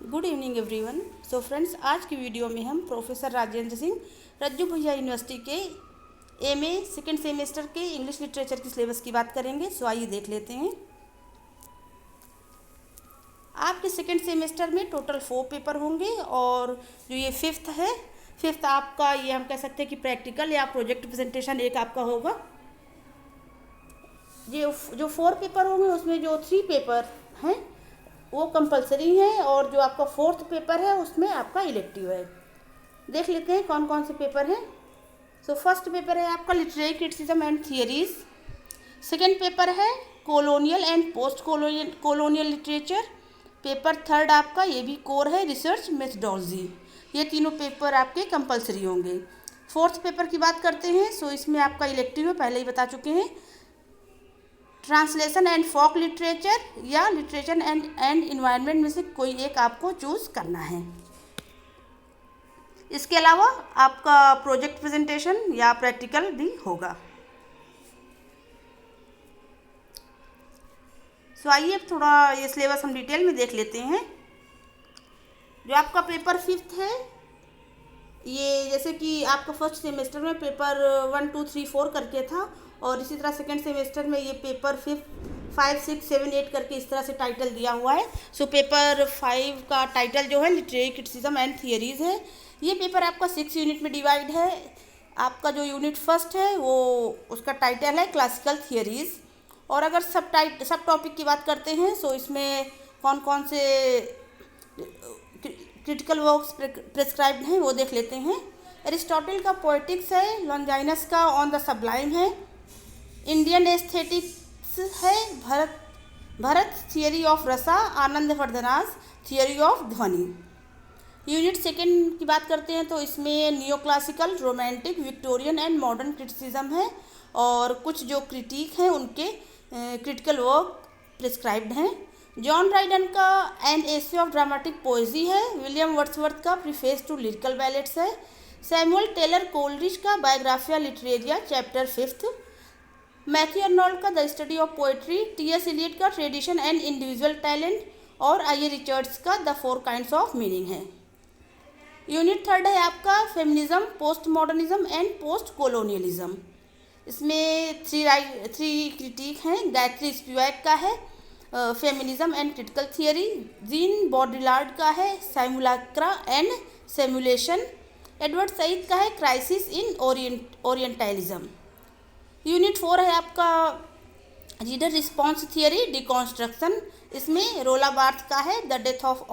Good evening everyone. So friends, आज की video में हम प्रोफेसर राजेंद्र सिंह रज्जू भैया यूनिवर्सिटी के एमए सेकेंड सेमेस्टर के इंग्लिश लिटरेचर की सिलेबस की बात करेंगे। सो आइए देख लेते हैं। आपके सेकेंड सेमेस्टर में टोटल 4 पेपर होंगे और जो ये फिफ्थ आपका, ये हम कह सकते हैं कि प्रैक्टिकल या प्रोजेक्ट प्रेजेंटेशन एक आपका होगा। ये जो 4 पेपर होंगे उसमें जो 3 पेपर हैं वो कंपलसरी है और जो आपका 4th पेपर है उसमें आपका इलेक्टिव है। देख लेते हैं कौन कौन से पेपर हैं। सो फर्स्ट पेपर है आपका literary criticism and theories. Second paper है colonial and post colonial literature. Paper third आपका, ये भी कोर है, रिसर्च मेथडोलॉजी। ये तीनों पेपर आपके कंपलसरी होंगे। फोर्थ पेपर की बात करते हैं। सो इसमें आपका इलेक्टिव है, पहले ही बता चुके हैं, ट्रांसलेशन एंड फोक लिटरेचर या लिटरेचर एंड इन्वायरमेंट में से कोई एक आपको चूज़ करना है। इसके अलावा आपका प्रोजेक्ट प्रेजेंटेशन या प्रैक्टिकल भी होगा। सो आइए अब थोड़ा ये सिलेबस हम डिटेल में देख लेते हैं। जो आपका पेपर 5th है, ये जैसे कि आपका फर्स्ट सेमेस्टर में पेपर 1, 2, 3, 4 करके था और इसी तरह सेकेंड सेमेस्टर में ये पेपर 5, 6, 7, 8 करके इस तरह से टाइटल दिया हुआ है। सो पेपर 5 का टाइटल जो है लिटरेरी क्रिटिसिज्म एंड थियरीज है। ये पेपर आपका 6 यूनिट में डिवाइड है। आपका जो यूनिट फर्स्ट है वो उसका टाइटल है क्लासिकल थियरीज। और अगर सब टॉपिक की बात करते हैं सो इसमें कौन कौन से क्रिटिकल वर्क्स प्रिस्क्राइब्ड हैं वो देख लेते हैं। एरिस्टोटल का पोएटिक्स है, लॉन्जाइनस का ऑन द सबलाइम है, इंडियन एस्थेटिक्स है, भरत थियरी ऑफ रसा, आनंद वर्धनास थियरी ऑफ ध्वनि। यूनिट सेकेंड की बात करते हैं तो इसमें neo classical, romantic, Victorian and modern criticism है और कुछ जो क्रिटिक हैं उनके क्रिटिकल वर्क प्रिस्क्राइब्ड हैं। जॉन राइडन का एन एसे ऑफ ड्रामेटिक पोएजी है, विलियम वर्ड्सवर्थ का प्रीफेस टू लिरिकल बैलेट्स है, सैमुअल टेलर कोलरिज का Biographia Literaria chapter 5th, Matthew Arnold का the study of poetry, T S. Eliot का ट्रेडिशन एंड इंडिविजुअल टैलेंट और I A. Richards का the 4 kinds of meaning है। Unit third है आपका feminism, post modernism and post colonialism. इसमें three critic हैं। Gayatri Spivak का है feminism and critical theory, Jean Baudrillard का है simulacra and simulation, Edward Said का है क्राइसिस इन ओरिएंटलिज्म। यूनिट 4 है आपका रीडर रिस्पॉन्स थियरी, डिकॉन्स्ट्रक्शन। इसमें रोला बार्थ का है the death of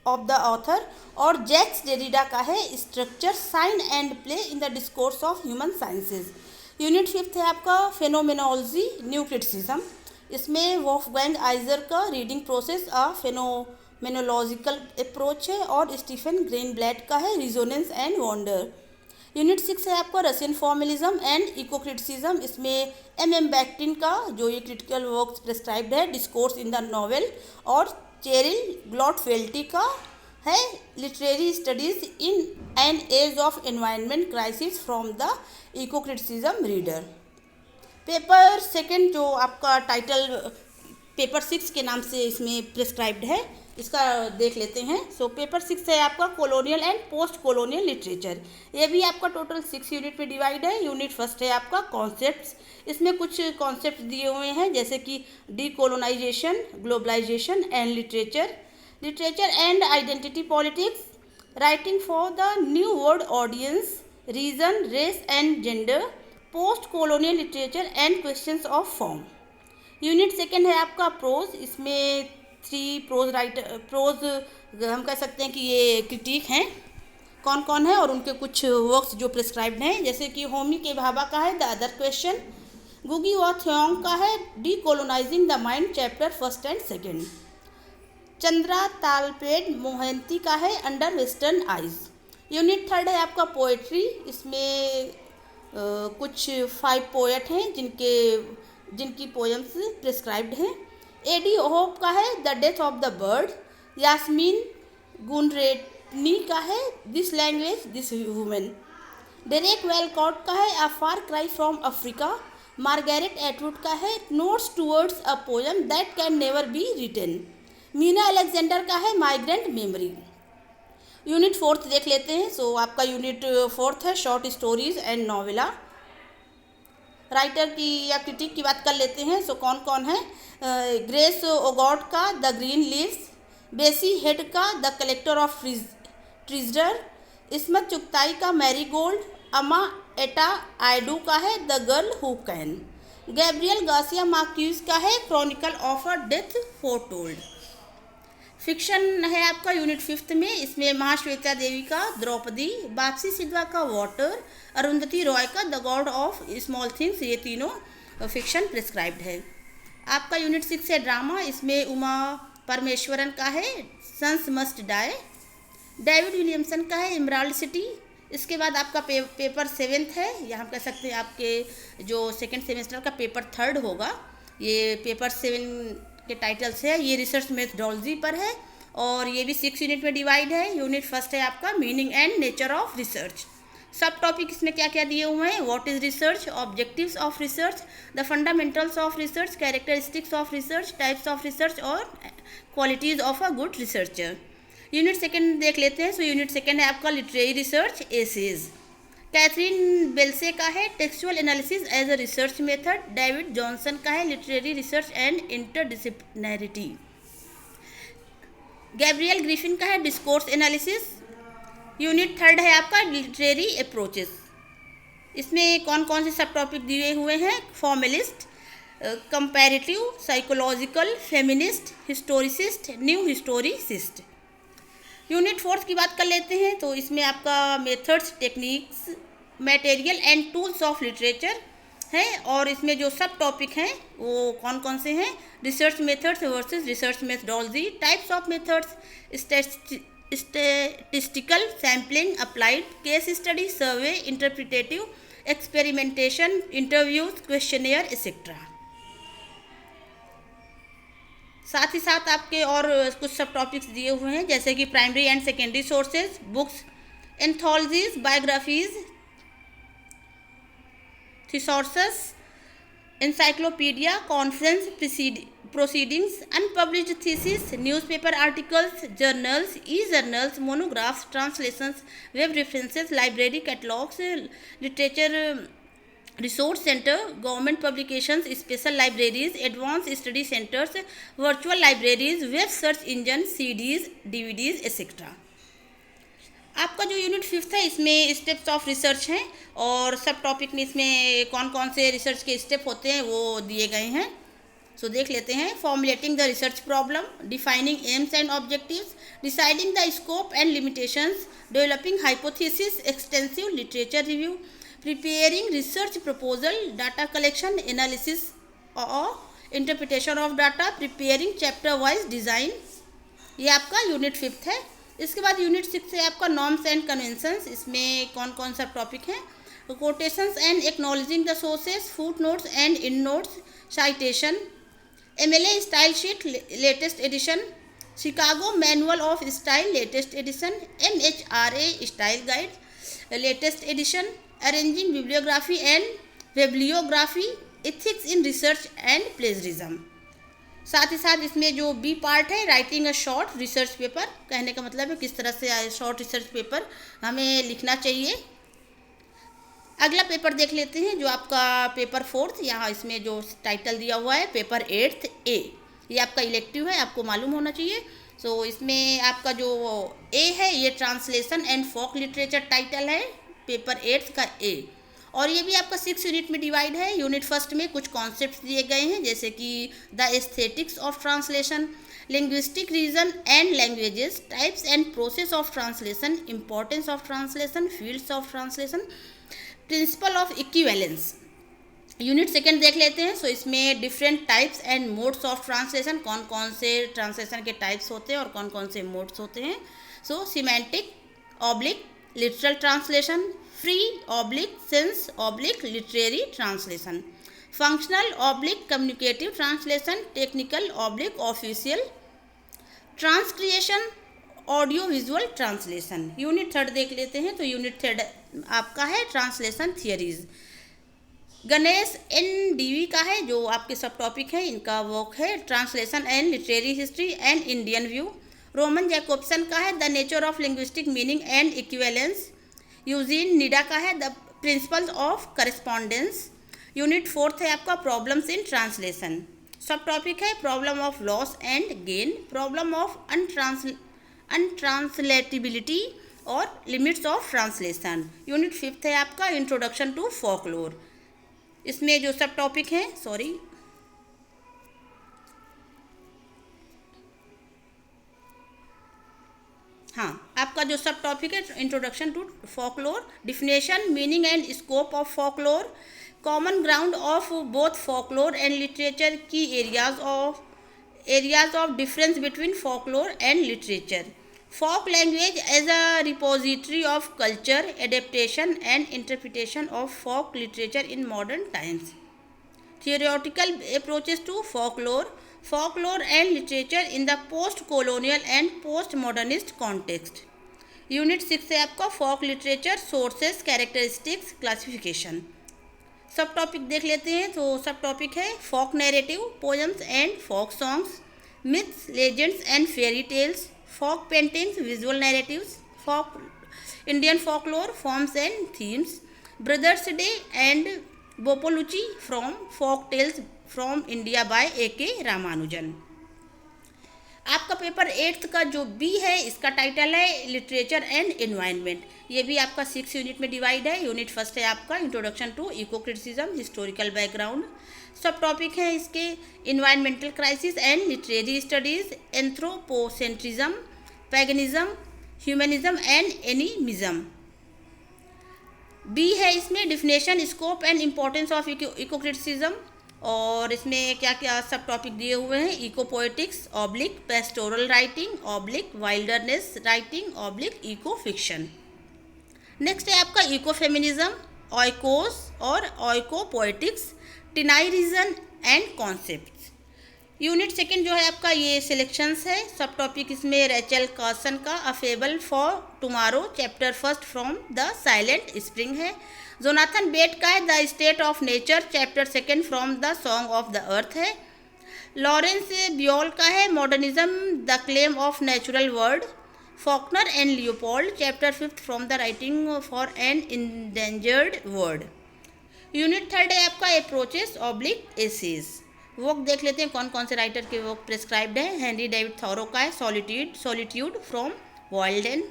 the author और जैक्स डेरिडा का है structure, sign and play in the discourse of human sciences. Unit 5 है आपका फेनोमेनोलॉजी, न्यू क्रिटिसिज्म। इसमें वॉल्फगैंग आइजर का रीडिंग प्रोसेस अ फेनोमेनोलॉजिकल अप्रोच है और स्टीफन ग्रेनब्लैट का है रिजोनेंस एंड वॉन्डर। यूनिट 6 है आपका Russian formalism and ecocriticism. इसमें एम बैक्टिन का जो ये क्रिटिकल वर्क्स प्रिस्क्राइब्ड है डिस्कोर्स इन द नॉवेल और चेरिल ग्लॉटफेल्टी का है literary studies in an age of environment crisis from the ecocriticism reader. Paper second जो आपका टाइटल पेपर 6 के नाम से इसमें प्रिस्क्राइब्ड है, इसका देख लेते हैं। सो पेपर 6 है आपका colonial and post colonial literature. ये भी आपका टोटल 6 यूनिट में डिवाइड है। यूनिट फर्स्ट है आपका कॉन्सेप्ट्स। इसमें कुछ कॉन्सेप्ट दिए हुए हैं जैसे कि decolonisation, globalisation and literature and identity politics, writing for the new world audience, region, race and gender, post colonial literature and questions of form. Unit second है आपका प्रोज। इसमें 3 प्रोज हम कह सकते हैं कि ये क्रिटिक हैं, कौन कौन है और उनके कुछ वर्क्स जो प्रिस्क्राइब्ड हैं जैसे कि होमी के भाभा का है द अदर क्वेश्चन, गुगी व थ्योंग का है decolonising the mind chapter 1st and 2nd, Chandra Talpade Mohanty का है under western eyes. Unit third है आपका पोएट्री। इसमें कुछ 5 पोएट हैं जिनकी पोएम्स प्रिस्क्राइब्ड हैं। एडी होप का है the death of the bird, Yasmine Gooneratne का है this language this women, Derek Walcott का है a far cry from Africa, Margaret Atwood का है notes towards a poem that can never be written, Meena Alexander का है माइग्रेंट मेमोरी। यूनिट 4 देख लेते हैं। सो आपका यूनिट 4 है short stories and novella. Writer की या क्रिटिक की बात कर लेते हैं। सो कौन कौन है? ग्रेस ओगॉट का the green leaves, Bessie Head का the collector of treasure, Ismat Chughtai का मैरीगोल्ड, अमा एटा आयडू का है the girl who can, Gabriel Garcia Marquez का है chronicle of a death foretold. Fiction है आपका यूनिट 5 में। इसमें महाश्वेता देवी का द्रौपदी, बापसी सिद्धवा का वाटर, अरुंधति रॉय का the God of small things, ये तीनों फिक्शन प्रिस्क्राइब्ड है। आपका यूनिट 6 है ड्रामा। इसमें उमा परमेश्वरन का है sons must die, David Williamson का है इमराल्ड सिटी। इसके बाद आपका पेपर 7 है, या हम कह सकते हैं आपके जो सेकेंड सेमेस्टर का पेपर 3 होगा। ये पेपर 7 के टाइटल से है, ये रिसर्च मेथडोलॉजी पर है और ये भी 6 यूनिट में डिवाइड है। यूनिट 1 है आपका meaning and nature of research. सब टॉपिक इसमें क्या क्या दिए हुए हैं? What is research, objectives of research, the fundamentals of research, characteristics of research, types of research और qualities of a good researcher. Unit 2 देख लेते हैं। सो यूनिट 2 है आपका literary research essays. Catherine Belsey का है textual analysis as a research method, David Johnson का है literary research and इंटरडिसिप्लिनरिटी, Gabriel Griffin का है डिस्कोर्स एनालिसिस। यूनिट 3 है आपका लिटरेरी अप्रोचेस। इसमें कौन कौन से सब टॉपिक दिए हुए हैं? Formalist, comparative, psychological, feminist, historicist, new historicist. Unit 4 की बात कर लेते हैं। तो इसमें आपका methods, techniques, material and tools of literature है और इसमें जो सब टॉपिक हैं वो कौन कौन से हैं? Research methods versus research methodology, types of methods, statistical sampling, applied case study, survey, interpretative, experimentation, interviews, questionnaire etcetera. साथ ही साथ आपके और कुछ सब टॉपिक्स दिए हुए हैं जैसे कि primary and secondary sources, books, anthologies, biographies, thesaurus, encyclopedia, conference proceedings, unpublished thesis, newspaper articles, journals, e-journals, monographs, translations, web references, library catalogs, literature resource center, government publications, special libraries, advanced study centers, virtual libraries, web search engine, CDs, DVDs, etc. आपका जो unit 5 है इसमें steps of research हैं और सब topic में इसमें कौन कौन से रिसर्च के स्टेप होते हैं वो दिए गए हैं। सो देख लेते हैं। Formulating the research problem, defining aims and objectives, deciding the scope and limitations, developing hypothesis, extensive literature review, preparing research proposal, data collection, analysis और interpretation of data, preparing chapter wise design. ये आपका unit 5 है। इसके बाद unit 6 है आपका norms and conventions. इसमें कौन कौन सा टॉपिक हैं? Quotations and acknowledging the sources, foot notes and in notes, citation, MLA style sheet latest edition, Chicago manual of style latest edition, MHRA style guide latest edition, arranging bibliography and webliography, ethics in research and plagiarism. साथ ही साथ इसमें जो B part है writing a short research paper, कहने का मतलब है किस तरह से शॉर्ट रिसर्च पेपर हमें लिखना चाहिए। अगला पेपर देख लेते हैं जो आपका पेपर 4, यहाँ इसमें जो टाइटल दिया हुआ है पेपर 8 A, ये आपका इलेक्टिव है, आपको मालूम होना चाहिए। सो इसमें आपका जो A है ये translation and folk literature title है पेपर 8 का A, और ये भी आपका 6 यूनिट में डिवाइड है। यूनिट 1 में कुछ कॉन्सेप्ट्स दिए गए हैं जैसे कि the aesthetics of translation, linguistic region and languages, types and process of translation, importance of translation, fields of translation, principle of equivalence. Unit 2 देख लेते हैं। सो इसमें different types and modes of translation, कौन कौन से ट्रांसलेशन के types होते हैं और कौन कौन से मोड्स होते हैं। So semantic oblique literal translation, free oblique sense oblique literary translation, functional oblique communicative translation, technical oblique official transcreation, audio visual translation. Unit 3 देख लेते हैं। तो यूनिट 3 आपका है translation theories. Ganesh N Devy का है जो आपके सब टॉपिक है, इनका वर्क है translation and literary history and Indian view. Roman Jakobson का है the nature of linguistic meaning and equivalence. Eugene Nida का है the principles of correspondence. Unit 4 है आपका प्रॉब्लम्स इन ट्रांसलेशन। सब टॉपिक है problem of loss and gain, problem of untranslatability और limits of translation. Unit 5 है आपका इंट्रोडक्शन टू फोकलोर। इसमें जो सब टॉपिक हैं, आपका जो सब टॉपिक है introduction to folklore, definition, meaning and scope of folklore, common ground of both folklore and literature, key areas of difference between folklore and literature, folk language as a repository of culture, adaptation and interpretation of folk literature in modern times, theoretical approaches to folklore and literature in the post-colonial and post-modernist context। Unit 6 है आपका folk literature, sources, characteristics, classification. सब topic देख लेते हैं। तो सब topic है folk narrative, poems and folk songs, myths, legends and fairy tales, folk paintings, visual narratives, folk Indian folklore, forms and themes, brothers day and Bopoluchi from folk tales from India by A.K. Ramanujan. आपका paper 8 का जो B है इसका title है literature and environment. ये भी आपका 6 unit में डिवाइड है। यूनिट 1 है आपका introduction to eco criticism, historical background. सब टॉपिक हैं इसके environmental crisis and literary studies, anthropocentrism, paganism, humanism and animism. B है इसमें definition, scope and importance of eco criticism. और इसमें क्या क्या सब टॉपिक दिए हुए हैं, eco poetics oblique pastoral writing oblique wilderness writing oblique eco fiction. Next है आपका इको फेमिनिज्म, ऑइकोस और oiko poetics, Tinai region and concepts. Unit 2 जो है आपका ये सिलेक्शंस है। सब टॉपिक इसमें रेचल कार्सन का a fable for tomorrow, chapter 1 from the silent spring है। जोनाथन बेट का है the state of nature, chapter 2 from the song of the earth है। लॉरेंस बियोल का है modernism, the claim of natural world. Faulkner and Leopold, chapter 5 from the writing for an endangered world. Unit 3 है आपका approaches oblique essays. Work देख लेते हैं कौन कौन से राइटर के वर्क प्रिस्क्राइब्ड है। हेनरी डेविड थॉरो का है solitude from Walden.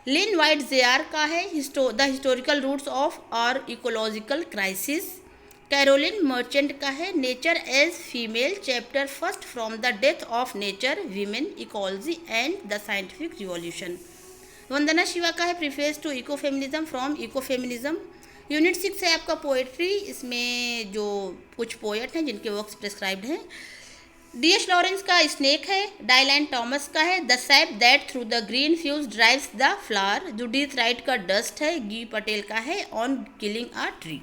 Lynn White J R का है the historical roots of our ecological crisis. Carolyn Merchant का है nature as female, chapter 1 from the death of nature, women, ecology and the scientific revolution. Vandana Shiva का है preface to eco feminism from eco feminism. Unit 6 है आपका poetry. इसमें जो कुछ poet हैं जिनके वर्क्स प्रिस्क्राइब्ड हैं। D.H. लॉरेंस का स्नेक है। डायलैन टॉमस का है the SAP that through the green fuse drives the flower. Judith right का डस्ट है। गी पटेल का है ऑन किलिंग अ ट्री।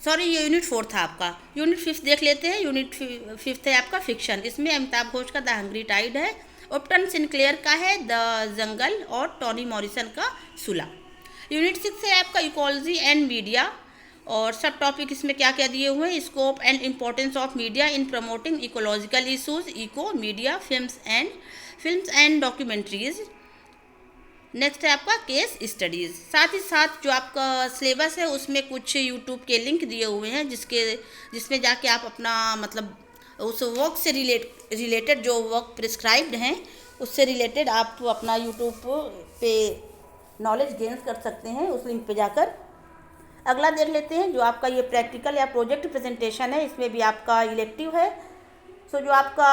ये यूनिट 4 था आपका। यूनिट 5 देख लेते हैं। यूनिट 5 है आपका फिक्शन। इसमें अमिताभ घोष का द हंग्री टाइड है। उपटन सिंक्लेयर का है द जंगल और टॉनी मॉरिसन का सुला। यूनिट 6 है आपका इकोलॉजी एंड मीडिया। और सब टॉपिक इसमें क्या क्या दिए हुए हैं, scope and importance of media in promoting ecological issues, eco media, films and documentaries. Next है आपका केस स्टडीज़। साथ ही साथ जो आपका सिलेबस है उसमें कुछ यूट्यूब के लिंक दिए हुए हैं जिसमें जाके आप अपना मतलब उस वर्क से रिलेटेड जो वर्क प्रिस्क्राइब्ड हैं उससे रिलेटेड आप अपना यूट्यूब पे नॉलेज गेन कर सकते हैं उस लिंक पे जाकर। अगला देख लेते हैं जो आपका ये प्रैक्टिकल या प्रोजेक्ट प्रेजेंटेशन है। इसमें भी आपका इलेक्टिव है। जो आपका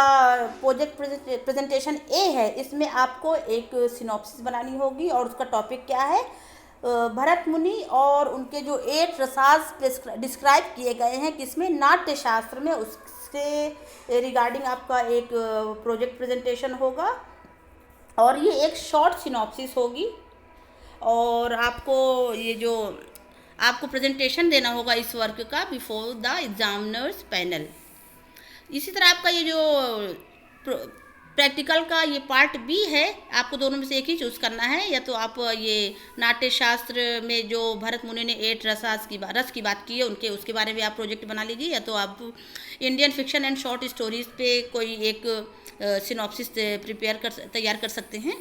प्रोजेक्ट प्रेजेंटेशन ए है इसमें आपको एक सिनॉप्सिस बनानी होगी और उसका टॉपिक क्या है, भरत मुनि और उनके जो 8 रसाज डिस्क्राइब किए गए हैं किसमें, नाट्य शास्त्र में, उससे रिगार्डिंग आपका एक प्रोजेक्ट प्रेजेंटेशन होगा और ये एक शॉर्ट सिनॉप्सिस होगी। और आपको प्रेजेंटेशन देना होगा इस वर्क का बिफोर द एग्जामिनर्स पैनल। इसी तरह आपका ये जो प्रैक्टिकल का ये पार्ट बी है, आपको दोनों में से एक ही चूज़ करना है। या तो आप ये नाट्य शास्त्र में जो भरत मुनि ने 8 रस की बात की है उनके उसके बारे में आप प्रोजेक्ट बना लीजिए, या तो आप Indian fiction and short stories पे कोई एक सिनॉप्सिस तैयार कर सकते हैं।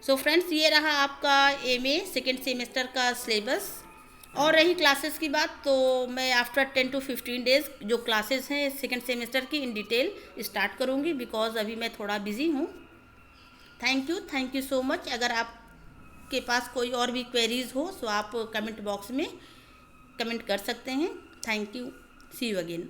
सो फ्रेंड्स, ये रहा आपका MA सेकेंड सेमेस्टर का सिलेबस। और रही क्लासेस की बात, तो मैं आफ्टर 10 to 15 डेज़ जो क्लासेस हैं सेकेंड सेमेस्टर की इन डिटेल स्टार्ट करूँगी, बिकॉज अभी मैं थोड़ा बिजी हूँ। Thank you so much. अगर आपके पास कोई और भी क्वेरीज हो तो आप कमेंट बॉक्स में कमेंट कर सकते हैं। Thank you, see you again.